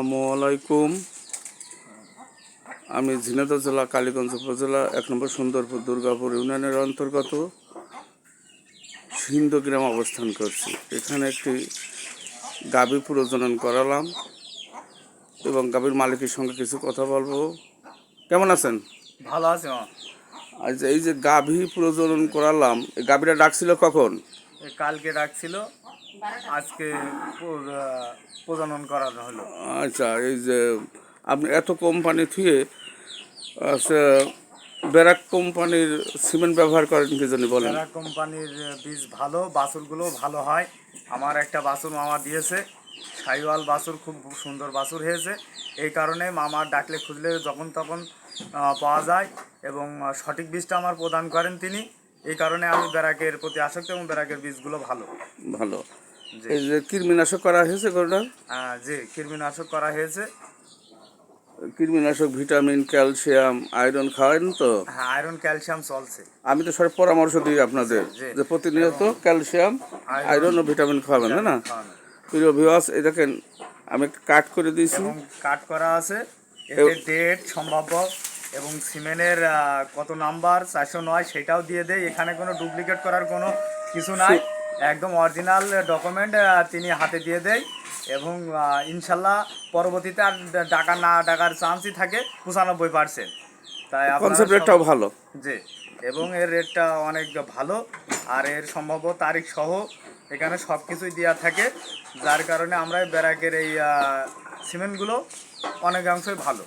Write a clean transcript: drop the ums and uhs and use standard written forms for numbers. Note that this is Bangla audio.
আসসালামু আলাইকুম। আমি ঝিনাইদহ জেলা কালীগঞ্জ উপজেলা ১ নম্বর সুন্দরপুর দুর্গাপুর ইউনিয়নের অন্তর্গত সিন্ধু গ্রাম অবস্থান করছি। এখানে একটি গাভী প্রজনন করালাম এবং গাভীর মালিকের সঙ্গে কিছু কথা বলবো। কেমন আছেন? ভালো আছে। আচ্ছা, এই যে গাভী প্রজনন করালাম, এই গাভীটা ডাকছিল কখন? কালকে ডাকছিল, আজকে প্রজনন করানো হলো। আচ্ছা, এই যে আপনি এত কোম্পানি থুয়ে আচ্ছা ব্যারাক কোম্পানির সিমেন্ট ব্যবহার করেন কি জানি বলেন? ব্যারাক কোম্পানির বীজ ভালো, বাছুরগুলো ভালো হয়। আমার একটা বাছুর মামা দিয়েছে, সাইওয়াল বাছুর, খুব সুন্দর বাছুর হয়েছে। এই কারণে মামার ডাকলে খুঁজলে যখন তখন পাওয়া যায় এবং সঠিক বীজটা আমার প্রদান করেন তিনি। এই কারণে আমি ব্যারাকের প্রতি আসক্ত এবং ব্যারাকের বীজগুলো ভালো। ভালো। এই যে কৃমিনাশক করা হয়েছে গরুটা? জি, কৃমিনাশক করা হয়েছে। কৃমিনাশক, ভিটামিন, ক্যালসিয়াম, আয়রন খাওয়ান তো? হ্যাঁ, আয়রন ক্যালসিয়াম চলছে। আমি তো সব পরামর্শ দিই আপনাদের জি। যে প্রতিনিয়ত ক্যালসিয়াম, আয়রন ও ভিটামিন খাওয়াবেন, তাই না? প্রিয় ভিউয়ার্স, এই দেখেন আমি কাট করে দিয়েছি এবং কাট করা আছে, এতে ডেট সম্ভাব্য এবং সিমেন্টের কত নাম্বার 409 সেটাও দিয়ে দেয়। এখানে কোনো ডুপ্লিকেট করার কোনো কিছু নাই, একদম অরিজিনাল ডকুমেন্ট তিনি হাতে দিয়ে দেয় এবং ইনশাল্লাহ পরবর্তীতে আর ডাকার চান্সই থাকে 95%। তাই কনসেপ্ট রেটটাও ভালো। জি, এবং এর রেটটা অনেক ভালো। আর এর সম্ভাব্য তারিখ সহ এখানে সব কিছুই দেওয়া থাকে, যার কারণে আমরা ব্যারাকের এই সিমেন্টগুলো অনেকাংশই ভালো।